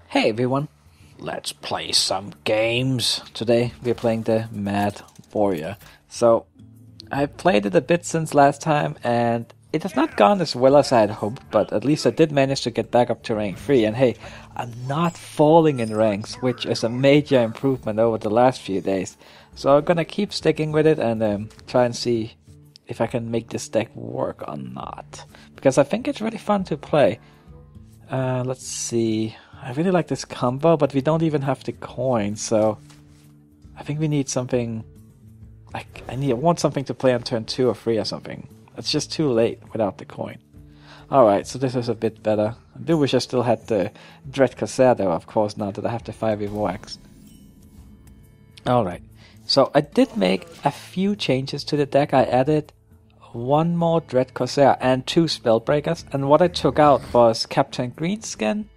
Hey everyone, let's play some games. Today we're playing the Mad Warrior. So, I played it a bit since last time and it has not gone as well as I had hoped, but at least I did manage to get back up to rank 3. And hey, I'm not falling in ranks, which is a major improvement over the last few days. So I'm gonna keep sticking with it and try and see if I can make this deck work or not. Because I think it's really fun to play. Let's see. I really like this combo, but we don't even have the coin, so I think we need something. I want something to play on turn 2 or 3 or something. It's just too late without the coin. Alright, so this is a bit better. I do wish I still had the Dread Corsair though, of course, now that I have the 5e Wax. Alright, so I did make a few changes to the deck. I added one more Dread Corsair and 2 Spellbreakers, and what I took out was Captain Greenskin,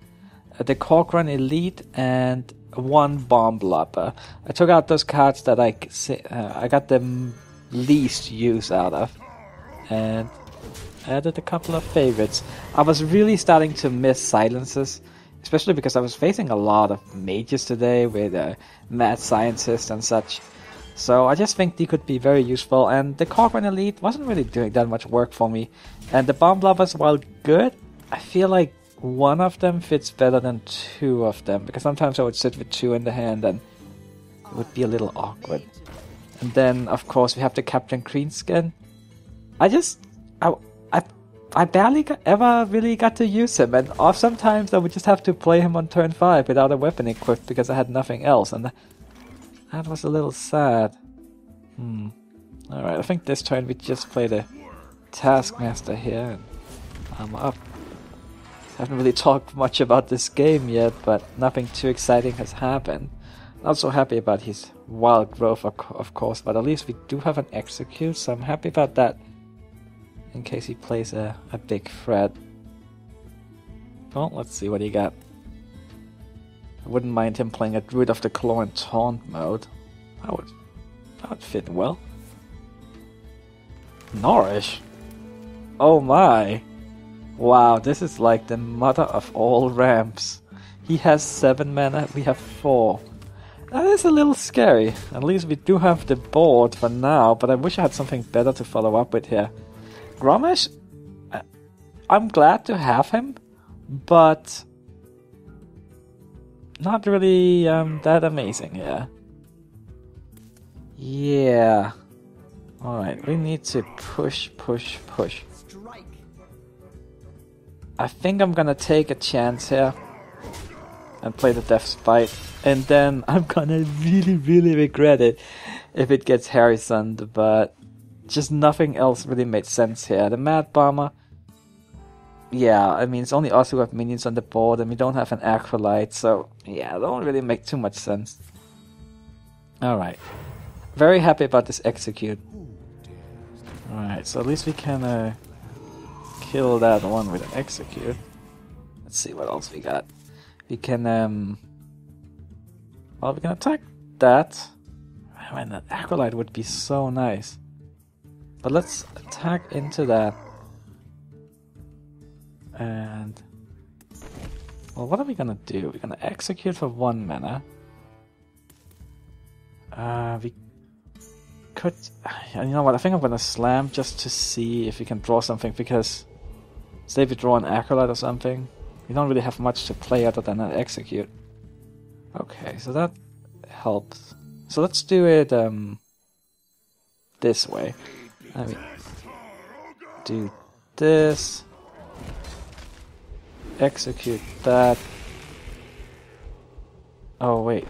the Corcoran Elite, and 1 Bomb Blopper. I took out those cards that I got the least use out of, and added a couple of favorites. I was really starting to miss silences, especially because I was facing a lot of mages today with mad scientists and such. So I just think they could be very useful, and the Corcoran Elite wasn't really doing that much work for me. And the Bomb Bloppers, while good, I feel like one of them fits better than 2 of them, because sometimes I would sit with 2 in the hand and it would be a little awkward. And then, of course, we have the Captain Greenskin. I barely ever really got to use him, and sometimes I would just have to play him on turn 5 without a weapon equipped because I had nothing else, and that was a little sad. Alright, I think this turn we just play the Taskmaster here, and I'm up. Haven't really talked much about this game yet, but nothing too exciting has happened. Not so happy about his wild growth, of course, but at least we do have an execute, so I'm happy about that. In case he plays a big threat. Well, let's see what he got. I wouldn't mind him playing a Druid of the Claw and Taunt mode. That would fit well. Nourish? Oh my! Wow, this is like the mother of all ramps. He has 7 mana, we have 4. That is a little scary. At least we do have the board for now, but I wish I had something better to follow up with here. Grommash, I'm glad to have him, but not really that amazing, yeah. Yeah. Alright, we need to push. I think I'm gonna take a chance here and play the Death Spite, and then I'm gonna really regret it if it gets Harrisoned, but just nothing else really made sense here. The Mad Bomber, yeah, I mean, it's only us who have minions on the board, and we don't have an Acolyte, so yeah, it don't really make too much sense. Alright, very happy about this execute. Alright, so at least we can kill that one with an execute. Let's see what else we got. We can well, we can attack that. I mean, that Acolyte would be so nice. But let's attack into that. And well, what are we gonna do? We're gonna execute for 1 mana. We could, you know what, I think I'm gonna slam just to see if we can draw something, because say we draw an Acolyte or something, we don't really have much to play other than an execute. Okay, so that helps. So let's do it this way. I mean, do this, execute that. Oh wait.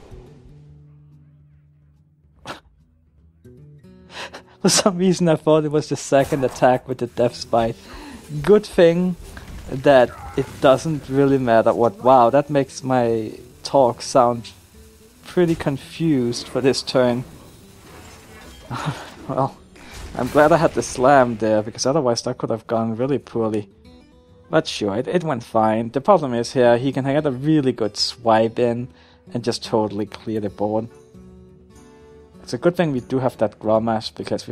For some reason I thought it was the second attack with the Death Spite. Good thing that it doesn't really matter what. Wow, that makes my talk sound pretty confused for this turn. Well, I'm glad I had the slam there, because otherwise that could have gone really poorly. But sure, it went fine. The problem is here, he can get a really good swipe in and just totally clear the board. It's a good thing we do have that Grommash, because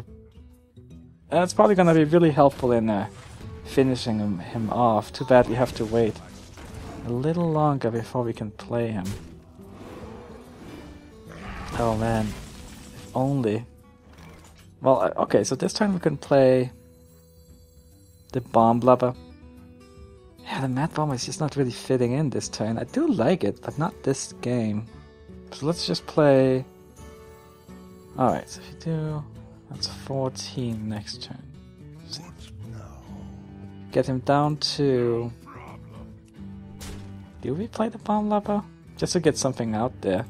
it's probably going to be really helpful in finishing him off. Too bad we have to wait. a little longer before we can play him. Oh man, if only. Well, okay, so this turn we can play the Bomb Blubber. Yeah, the Mad Bomber is just not really fitting in this turn. I do like it, but not this game. So let's just play... Alright, so if you do... That's 14 next turn. So get him down to... Do we play the Bomb Blubber? Just to get something out there.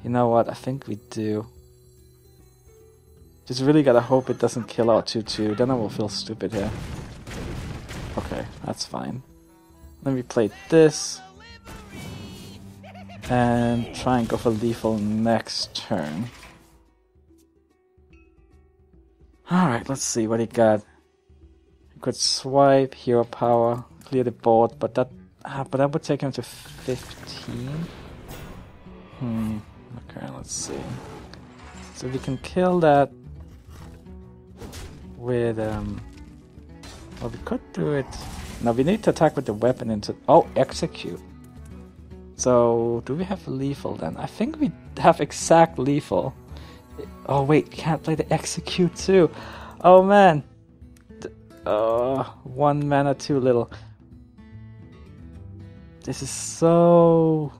You know what, I think we do. Just really gotta hope it doesn't kill our 2-2, then I will feel stupid here. Okay, that's fine. Then we play this. And try and go for lethal next turn. Alright, let's see what he got. He could swipe, hero power, clear the board, but that would take him to 15. Okay, let's see. So we can kill that with well, we could do it. Now we need to attack with the weapon into... Oh, execute. So, do we have lethal then? I think we have exact lethal. Oh wait, we can't play the execute too. Oh man. 1 mana too little. This is so...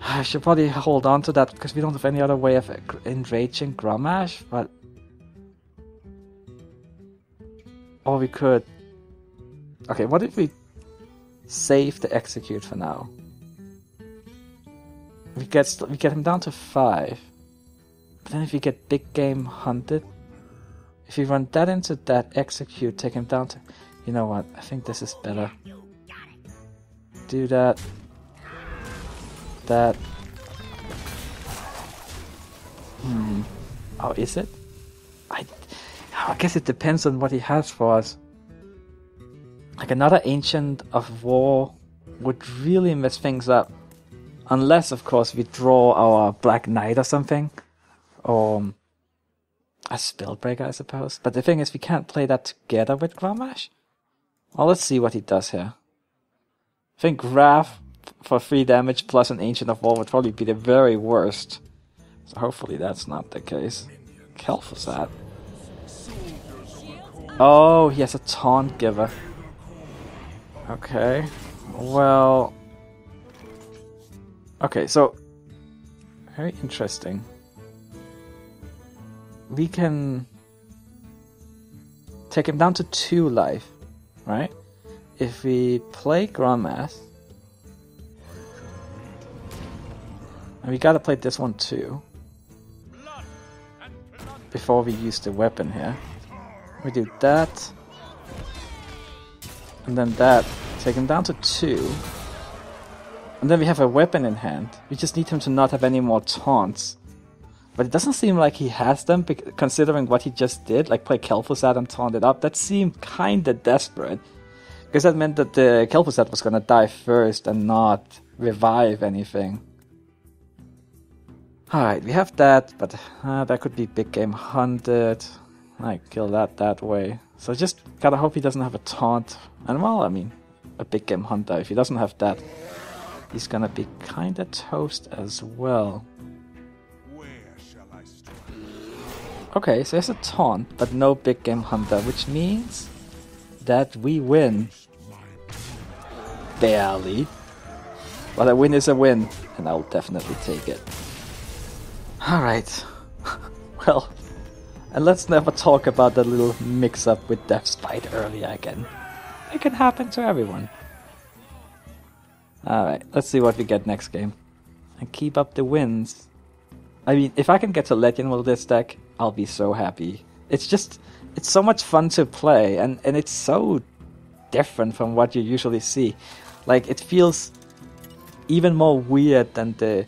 I should probably hold on to that because we don't have any other way of enraging Grommash, but... Or we could... Okay, what if we save the execute for now? We get him down to 5. But then if we get big game hunted, if we run that into that execute, take him down to... You know what, I think this is better. Do that. That. Oh, is it? I guess it depends on what he has for us. Like another Ancient of War would really mess things up. Unless, of course, we draw our Black Knight or something. Or a Spellbreaker, I suppose. But the thing is, we can't play that together with Grommash. Well, let's see what he does here. I think Wrath for 3 damage plus an Ancient of War would probably be the very worst. So hopefully that's not the case. Kel'Thuzad. Oh, he has a Taunt Giver. Okay. Well... Okay, so... Very interesting. We can... take him down to 2 life, right? If we play Grommash... And we gotta play this one too. Before we use the weapon here. We do that. And then that. Take him down to 2. And then we have a weapon in hand. We just need him to not have any more taunts. But it doesn't seem like he has them, considering what he just did. Like play Kel'Thuzad and taunt it up. That seemed kinda desperate. Because that meant that the Kel'Thuzad was gonna die first and not revive anything. Alright, we have that, but that could be big game hunted. I kill that way. So just gotta hope he doesn't have a taunt. And well, I mean, a big game hunter. If he doesn't have that, he's gonna be kinda toast as well. Okay, so there's a taunt, but no big game hunter, which means that we win. Barely. But a win is a win, and I'll definitely take it. Alright. Well, and let's never talk about that little mix-up with Death's Bite earlier again. It can happen to everyone. Alright, let's see what we get next game. And keep up the wins. I mean, if I can get to Legend with this deck, I'll be so happy. It's just, it's so much fun to play, and it's so different from what you usually see. Like, it feels even more weird than the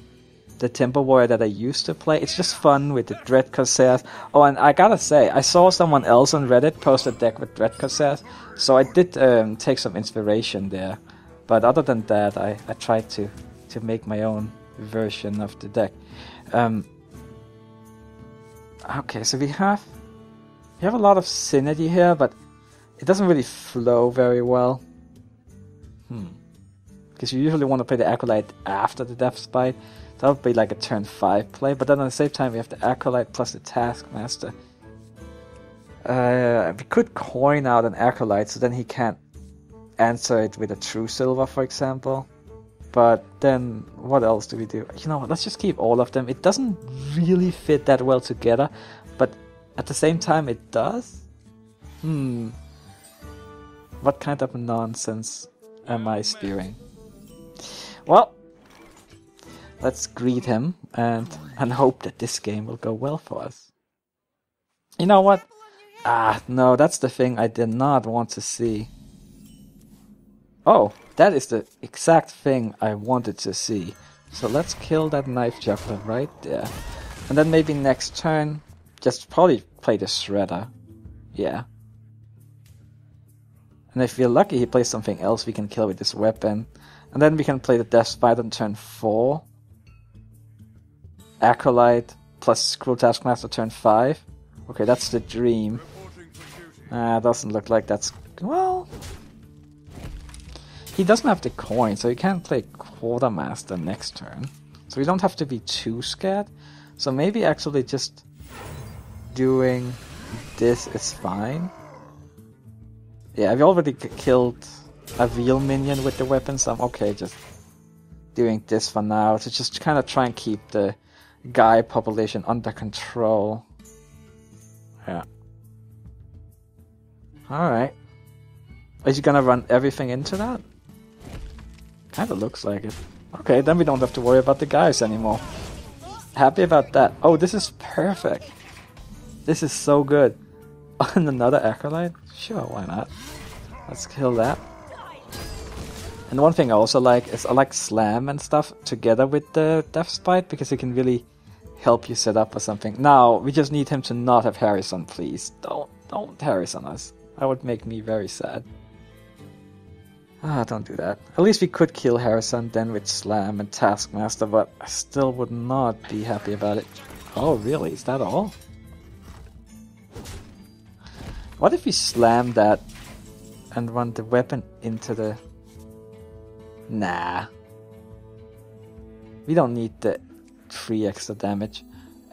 Temple Warrior that I used to play. It's just fun with the Dread Corsairs. Oh, and I gotta say, I saw someone else on Reddit post a deck with Dread Corsairs, so I did take some inspiration there. But other than that, I tried to make my own version of the deck. Okay, so we have a lot of synergy here, but it doesn't really flow very well. Because you usually want to play the Acolyte after the Death Spite. That would be like a turn 5 play, but then at the same time we have the Acolyte plus the Taskmaster. We could coin out an Acolyte, so then he can't answer it with a True Silver, for example. But then, what else do we do? You know what, let's just keep all of them. It doesn't really fit that well together, but at the same time it does? What kind of nonsense am I spewing? Well, let's greet him and hope that this game will go well for us. You know what? No, that's the thing I did not want to see. Oh, that is the exact thing I wanted to see. So let's kill that knife juggler right there. And then maybe next turn, just probably play the Shredder. Yeah. And if we're lucky he plays something else we can kill with this weapon. And then we can play the Death Spite on turn 4. Acolyte plus Cruel Taskmaster turn 5. Okay, that's the dream. Doesn't look like that's... Well... He doesn't have the coin, so he can't play Quartermaster next turn. So we don't have to be too scared. So maybe actually just doing this is fine. Yeah, we already killed a real minion with the weapon, so I'm okay just doing this for now to just kind of try and keep the guy population under control. Yeah. Alright. Is he gonna run everything into that? Kinda looks like it. Okay, then we don't have to worry about the guys anymore. Happy about that. Oh, this is perfect. This is so good. And another Acolyte? Sure, why not? Let's kill that. And one thing I also like is I like Slam and stuff together with the Death Spite because it can really help you set up for something. Now, we just need him to not have Harrison, please. Don't Harrison us. That would make me very sad. Don't do that. At least we could kill Harrison then with Slam and Taskmaster, but I still would not be happy about it. Oh, really? Is that all? What if we slam that and run the weapon into the... Nah. We don't need the 3 extra damage.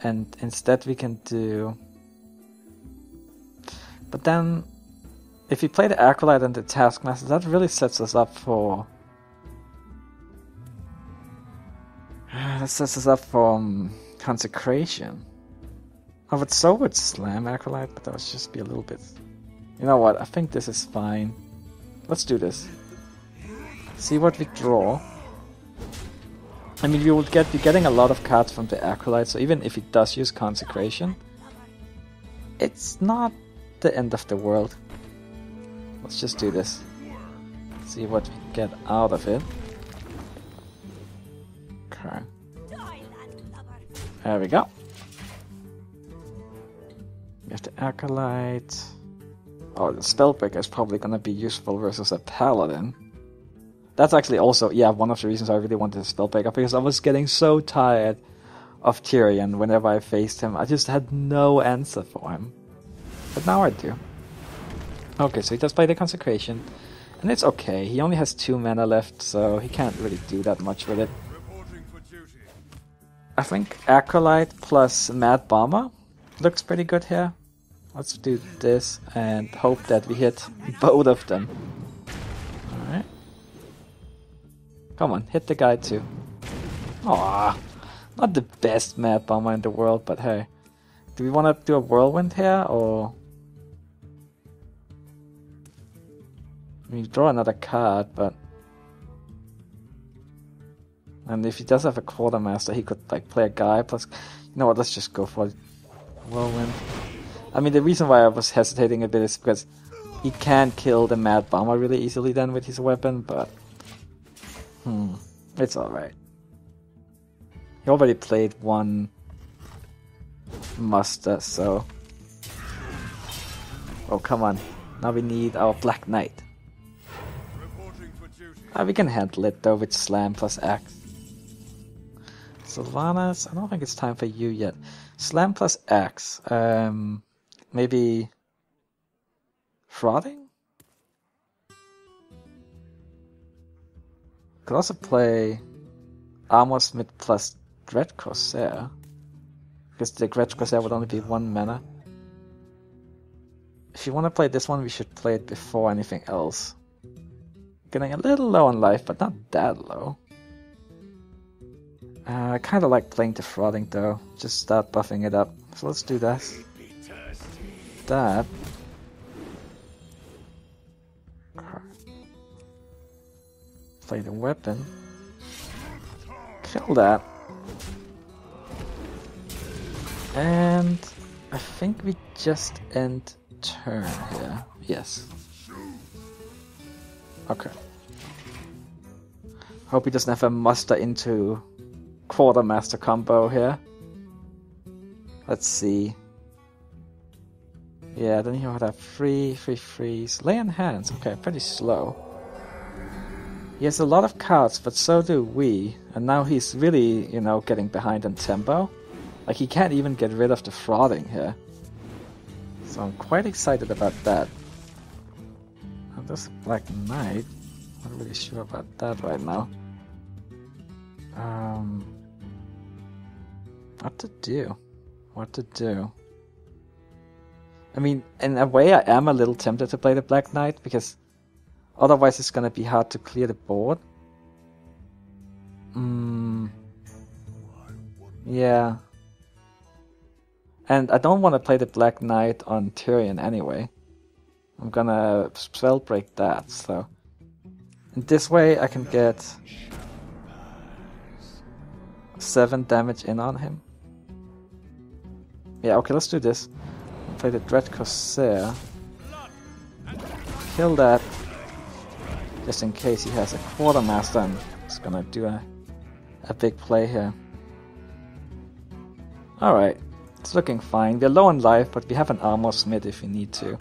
And instead we can do... But then... If we play the Acolyte and the Taskmaster, that really sets us up for... That sets us up for Consecration. I would so would Slam Acolyte, but that would just be a little bit... You know what, I think this is fine. Let's do this. See what we draw. I mean, we will be getting a lot of cards from the Acolyte, so even if he does use Consecration, it's not the end of the world. Let's just do this. See what we get out of it. Okay. There we go. We have the Acolyte. Oh, the Spellbreaker is probably gonna be useful versus a Paladin. That's actually also, yeah, one of the reasons I really wanted a Spellbreaker, because I was getting so tired of Tyrion whenever I faced him. I just had no answer for him. But now I do. Okay, so he does play the Consecration. And it's okay, he only has 2 mana left, so he can't really do that much with it. I think Acolyte plus Mad Bomber looks pretty good here. Let's do this and hope that we hit both of them. Alright. Come on, hit the guy too. Aww. Not the best Mad Bomber in the world, but hey. Do we want to do a Whirlwind here, or... We draw another card, but... And if he does have a Quartermaster, he could like play a guy plus... You know what, let's just go for it. Whirlwind. I mean, the reason why I was hesitating a bit is because he can kill the Mad Bomber really easily then with his weapon, but... It's alright. He already played one muster, so... Oh, come on. Now we need our Black Knight. We can handle it though with Slam plus Axe. Sylvanas, I don't think it's time for you yet. Slam plus Axe. Maybe... Frauding? Could also play Armor Smith plus Dread Corsair. Because the Dread Corsair would only be 1 mana. If you want to play this one, we should play it before anything else. Getting a little low on life, but not that low. I kind of like playing Defrauding though. Just start buffing it up. So let's do that. That. Play the weapon. Kill that. And I think we just end turn here. Yes. Okay. Hope he doesn't have a muster into Quartermaster combo here. Let's see. Yeah, then he would have free freeze. Lay on hands. Okay, pretty slow. He has a lot of cards, but so do we. And now he's really, you know, getting behind in tempo. Like, he can't even get rid of the frauding here. So I'm quite excited about that. Oh, there's a Black Knight. Not really sure about that right now. What to do? What to do? I mean, in a way I am a little tempted to play the Black Knight, because otherwise it's gonna be hard to clear the board. Yeah. And I don't want to play the Black Knight on Tyrion anyway. I'm gonna spell break that, so... In this way I can get 7 damage in on him. Yeah, okay, let's do this. Play the Dread Corsair. Kill that. Just in case he has a Quartermaster and he's gonna do a big play here. Alright, it's looking fine. We're low on life, but we have an Armor Smith if we need to.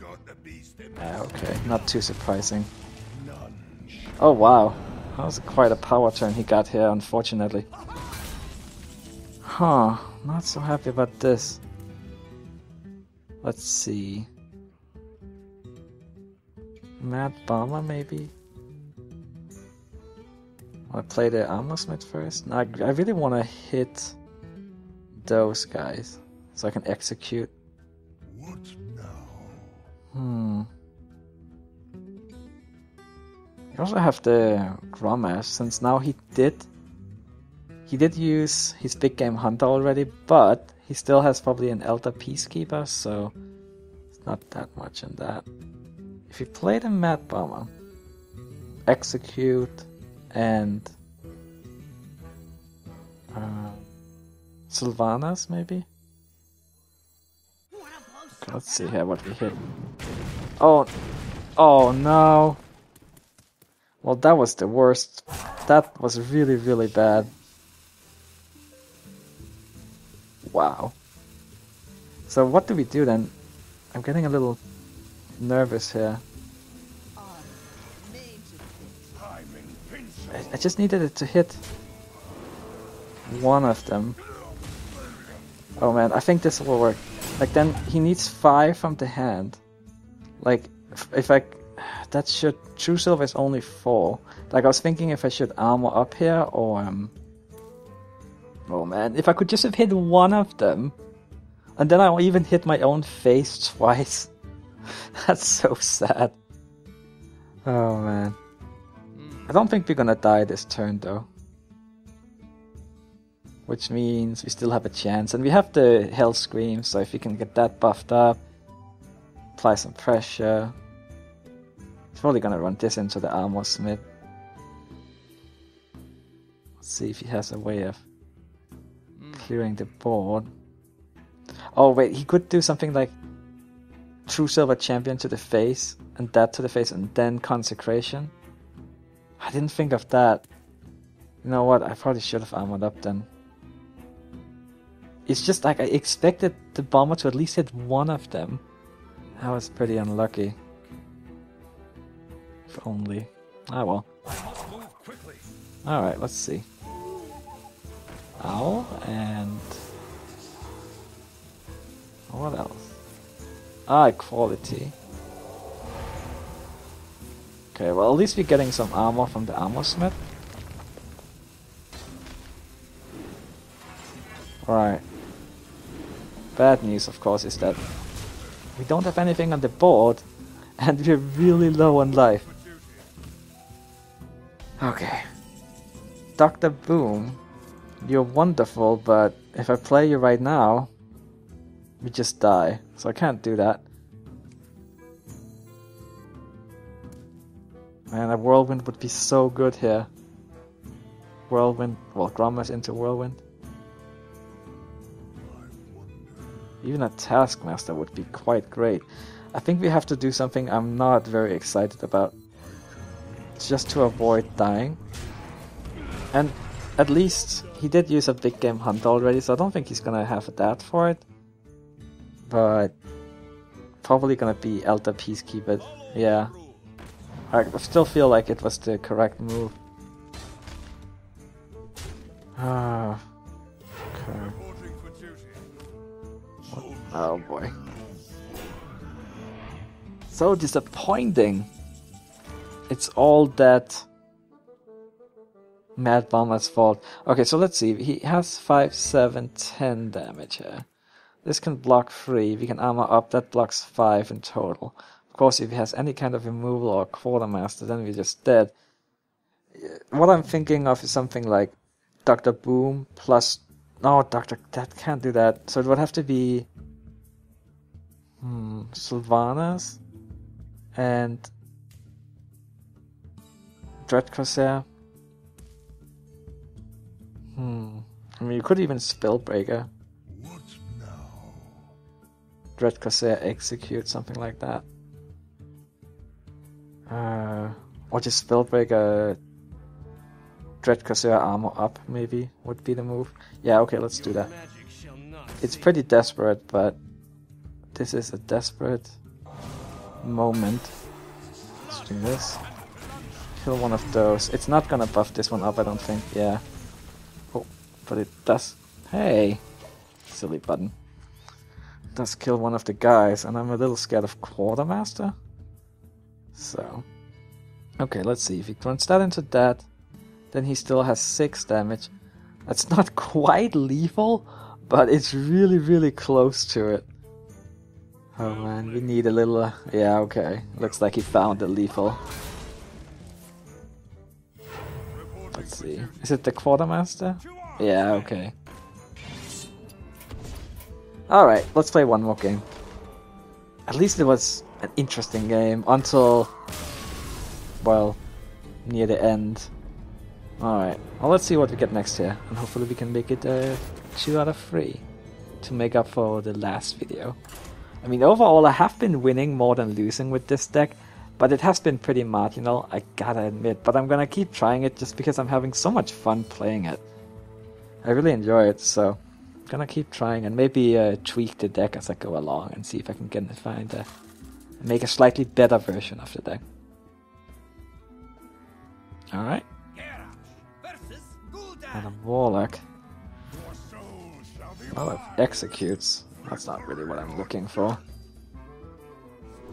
Okay, not too surprising. Oh wow, that was quite a power turn he got here, unfortunately. Huh, not so happy about this. Let's see. Mad Bomber, maybe? Want to play the Armor Smith first? No, I really want to hit those guys so I can execute. What now? You also have the Grommash, since now he did use his big game Hunter already, but he still has probably an Elder Peacekeeper, so it's not that much in that. If you play the Mad Bomber, execute, and Sylvanas maybe? Okay, let's see here what we hit. Oh no! Well, that was the worst. That was really, really bad. Wow. So what do we do then? I'm getting a little nervous here. I just needed it to hit one of them. Oh man, I think this will work. Like, then he needs 5 from the hand. Like, if I... That should... True Silver is only 4. Like, I was thinking if I should armor up here, or... Oh man, if I could just have hit one of them, and then I'll even hit my own face twice. That's so sad. Oh man. I don't think we're gonna die this turn though. Which means we still have a chance, and we have the Hell Scream, so if we can get that buffed up, apply some pressure. He's probably gonna run this into the Armor Smith. Let's see if he has a way of clearing the board. Oh wait, he could do something like True Silver Champion to the face, and that to the face, and then Consecration. I didn't think of that. You know what, I probably should have armored up then. It's just like I expected the bomber to at least hit one of them. I was pretty unlucky. If only. Ah well. Alright, let's see. Owl and... what else? Ah, Equality. Okay, well at least we're getting some armor from the Armor Smith. Right. Bad news, of course, is that we don't have anything on the board, and we're really low on life. Okay. Dr. Boom, you're wonderful, but if I play you right now, we just die. So I can't do that. Man, a Whirlwind would be so good here. Whirlwind, well, Gromma's into Whirlwind. Even a Taskmaster would be quite great. I think we have to do something I'm not very excited about. Just to avoid dying. And at least he did use a big game hunt already, so I don't think he's gonna have that for it. But probably gonna be Elder Peacekeeper. Yeah. I still feel like it was the correct move. Ah. Okay. Oh boy. So disappointing. It's all that Mad Bomber's fault. Okay, so let's see. He has 5, 7, 10 damage here. This can block 3. We can armor up. That blocks 5 in total. Of course, if he has any kind of removal or Quartermaster, then we're just dead. What I'm thinking of is something like Dr. Boom plus... No, that can't do that. So it would have to be... Sylvanas and Dread Corsair. I mean, you could even Spellbreaker. What now? Dread Corsair execute, something like that. Or just Spellbreaker, Dread Corsair armor up, maybe, would be the move. Yeah, okay, let's do that. It's pretty desperate, but this is a desperate moment. Let's do this. Kill one of those. It's not gonna buff this one up, I don't think. Yeah. Oh, but it does. Hey! Silly button. It does kill one of the guys, and I'm a little scared of Quartermaster. So. Okay, let's see. If he runs that into that, then he still has 6 damage. That's not quite lethal, but it's really, really close to it. Oh man, we need a little... yeah, okay. Looks like he found the lethal. Let's see. Is it the Quartermaster? Yeah, okay. Alright, let's play one more game. At least it was an interesting game until... well, near the end. Alright, well, let's see what we get next here. And hopefully we can make it 2 out of 3 to make up for the last video. I mean, overall I have been winning more than losing with this deck, but it has been pretty marginal, I gotta admit. But I'm gonna keep trying it just because I'm having so much fun playing it. I really enjoy it, so I'm gonna keep trying and maybe tweak the deck as I go along and see if I can make a slightly better version of the deck. Alright. And a Warlock. Oh, it executes. That's not really what I'm looking for.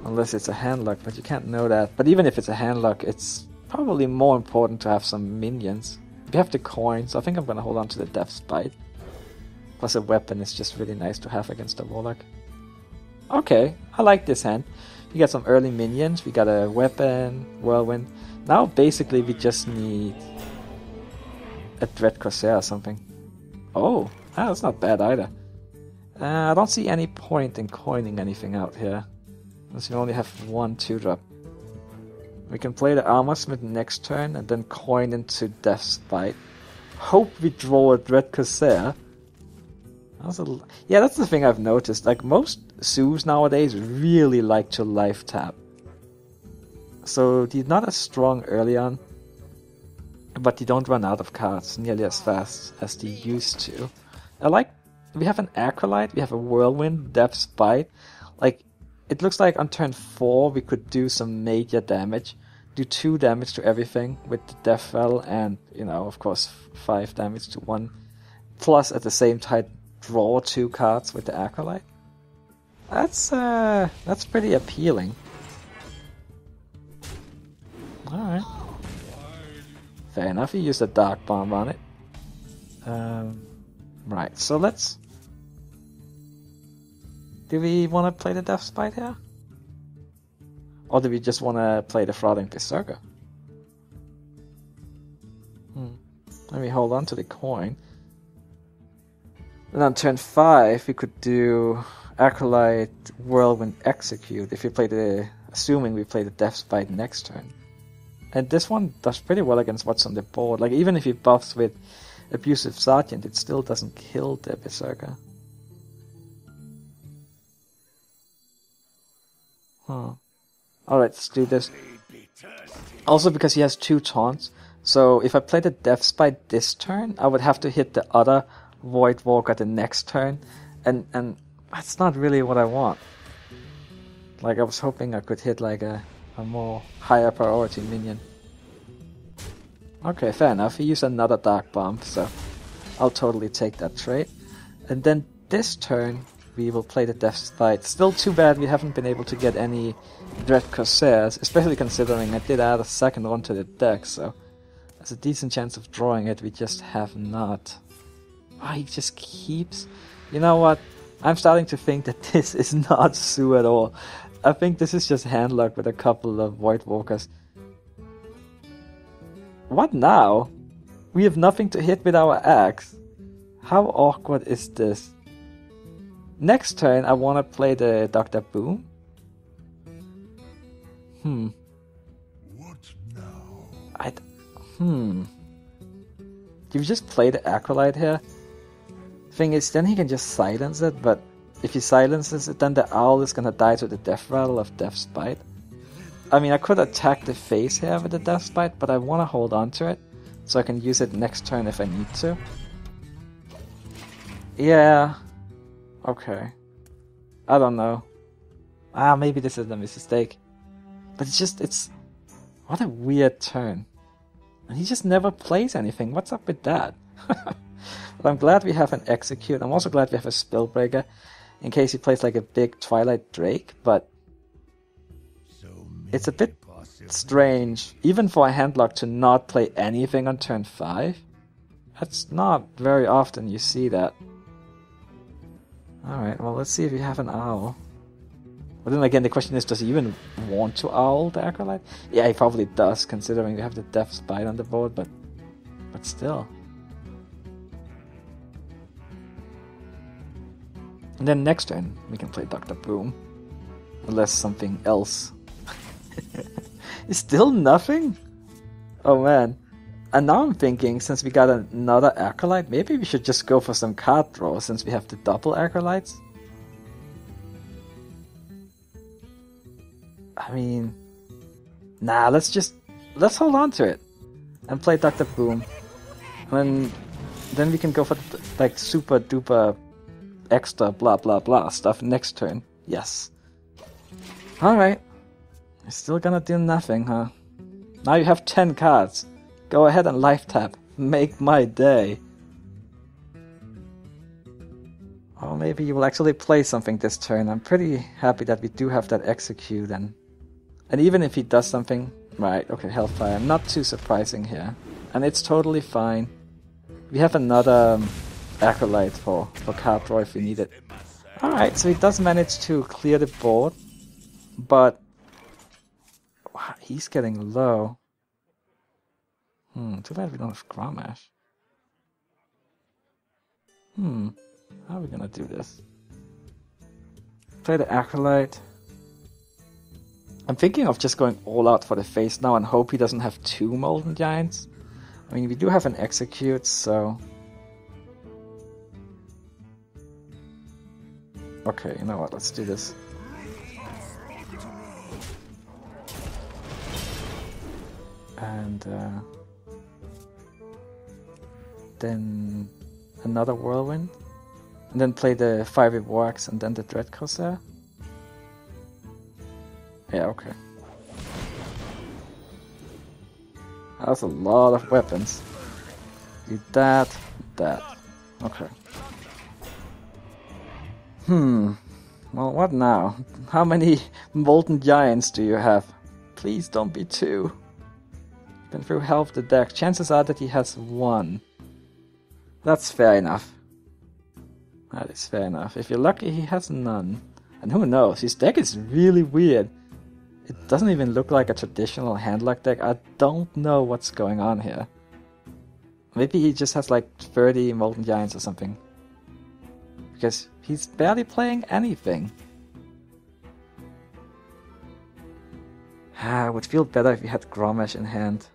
Unless it's a handlock, but you can't know that. But even if it's a handlock, it's probably more important to have some minions. We have the coin, so I think I'm gonna hold on to the Death's Bite. Plus a weapon is just really nice to have against a Warlock. Okay, I like this hand. We got some early minions, we got a weapon, Whirlwind. Now basically we just need a Dread Corsair or something. Oh, that's not bad either. I don't see any point in coining anything out here. Because we only have 1 2-drop. We can play the Armorsmith next turn and then coin into Death's Bite. Hope we draw a Dread Corsair. Yeah, that's the thing I've noticed. Like, most Zoos nowadays really like to life tap. So they're not as strong early on, but they don't run out of cards nearly as fast as they used to. We have an Acolyte, we have a Whirlwind, Death's Bite. Like, it looks like on turn 4 we could do some major damage. Do 2 damage to everything with the Death Rattle and, you know, of course 5 damage to 1. Plus at the same time draw 2 cards with the Acolyte. That's pretty appealing. Alright. Fair enough, he used a Dark Bomb on it. Right, so let's... Do we want to play the Death Spite here? Or do we just want to play the Frauding Berserker? Let me hold on to the coin. And on turn 5, we could do Acolyte, Whirlwind, Execute if we play the... Assuming we play the Death Spite next turn. And this one does pretty well against what's on the board. Like, even if he buffs with Abusive Sergeant, it still doesn't kill the Berserker. Alright, let's do this. Also because he has 2 taunts, so if I play the Death Spite this turn, I would have to hit the other Void Walker the next turn, and that's not really what I want. Like, I was hoping I could hit like a more higher priority minion. Okay, fair enough, he used another Dark Bomb, so I'll totally take that trade. And then this turn, we will play the Death Spite. Still too bad we haven't been able to get any Dread Corsairs, especially considering I did add a second one to the deck, so there's a decent chance of drawing it, we just have not. Oh, he just keeps... You know what? I'm starting to think that this is not Sue at all. I think this is just hand luck with a couple of Void Walkers. What now? We have nothing to hit with our axe. How awkward is this? Next turn, I want to play the Dr. Boom. What now? Do we just play the Acolyte here? Thing is, then he can just silence it, but if he silences it, then the owl is gonna die to the Death Rattle of Death Spite. I mean, I could attack the face here with the Death Spite, but I want to hold on to it, so I can use it next turn if I need to. Yeah. Okay. I don't know. Maybe this is a mistake. But it's... What a weird turn. And he just never plays anything. What's up with that? But I'm glad we have an Execute. I'm also glad we have a Spellbreaker, in case he plays like a big Twilight Drake, but... It's a bit strange, even for a handlock, to not play anything on turn 5. That's not very often you see that. Alright, well, let's see if we have an owl. But then again, the question is, does he even want to owl the Acolyte? Yeah, he probably does, considering we have the Death Spite on the board, but still. And then next turn, we can play Dr. Boom. Unless something else. It's still nothing? Oh man. And now I'm thinking, since we got another Acolyte, maybe we should just go for some card draw, since we have the double Acolytes. I mean... Nah, let's hold on to it. And play Dr. Boom. And then we can go for like super duper extra blah blah blah stuff next turn. Yes. Alright. You're still gonna do nothing, huh? Now you have 10 cards. Go ahead and life tap. Make my day. Or maybe you will actually play something this turn. I'm pretty happy that we do have that Execute, and even if he does something... Right, okay, Hellfire. Not too surprising here. And it's totally fine. We have another Acolyte for card draw if we need it. Alright, so he does manage to clear the board, but... Wow, he's getting low. Too bad we don't have Grommash. How are we gonna do this? Play the Acolyte. I'm thinking of just going all out for the face now and hope he doesn't have 2 Molten Giants. I mean, we do have an Execute, so... Okay, you know what, let's do this. And then another Whirlwind. And then play the Fiery Warx and then the Dread Corsair. Yeah, okay. That's a lot of weapons. Do that, that. Okay. Well, what now? How many Molten Giants do you have? Please don't be 2. Been through half the deck. Chances are that he has 1. That's fair enough. That is fair enough. If you're lucky, he has none. And who knows? His deck is really weird. It doesn't even look like a traditional handlock deck. I don't know what's going on here. Maybe he just has like 30 Molten Giants or something. Because he's barely playing anything. It would feel better if he had Grommash in hand.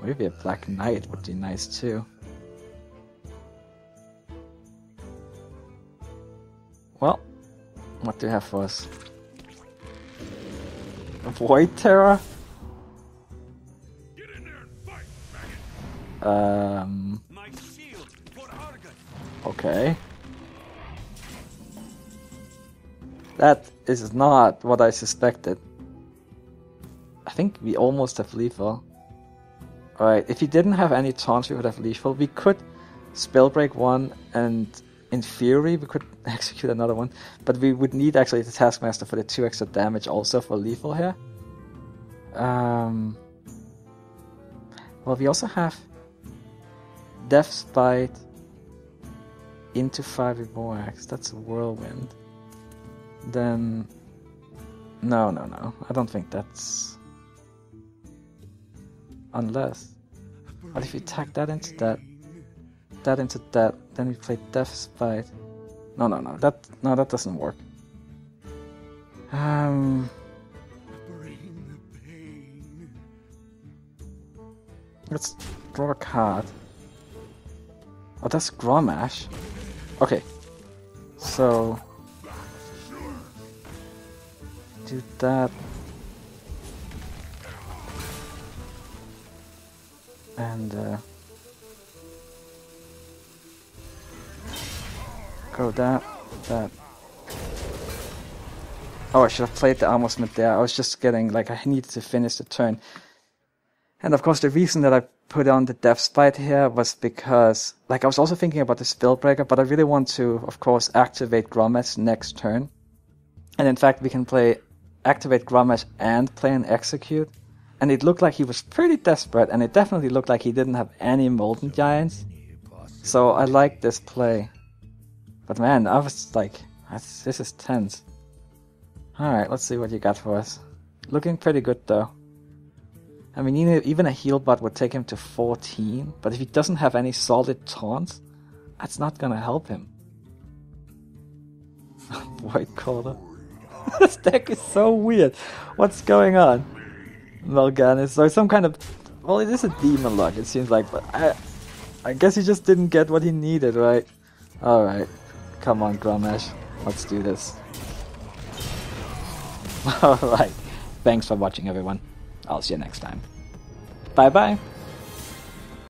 Maybe a Black Knight would be nice too. Well, what do you have for us? A Void Terror? Get in there and fight, My shield for Argon. Okay. That is not what I suspected. I think we almost have lethal. Alright, if he didn't have any taunts, we would have lethal. We could Spellbreak one, and in theory we could execute another one, but we would need actually the Taskmaster for the 2 extra damage also for lethal here. Well, we also have Death's Bite into 5 Vorax. That's Whirlwind. Then... No. I don't think that's... Unless... What if you tack that into that? That into that, then we play Death's Bite. No, that doesn't work. Let's draw a card. Oh, that's Grommash. Okay, so do that, and go that. Oh, I should have played the Armor Smith there. I was just getting, like, I needed to finish the turn. And of course the reason that I put on the Death's Bite here was because, like, I was also thinking about the Spellbreaker, but I really want to, of course, activate Grommash next turn. And in fact, we can play activate Grommash and play an Execute. And it looked like he was pretty desperate, and it definitely looked like he didn't have any Molten Giants. So I like this play. But man, I was like, this is tense. Alright, let's see what you got for us. Looking pretty good though. I mean, even a heal bot would take him to 14, but if he doesn't have any solid taunts, that's not gonna help him. White Caller. This deck is so weird. What's going on? Mal'Ganis, so some kind of... Well, it is a demon luck, it seems like, but I guess he just didn't get what he needed, right? Alright. Come on, Grommash. Let's do this. Alright. Thanks for watching, everyone. I'll see you next time. Bye-bye.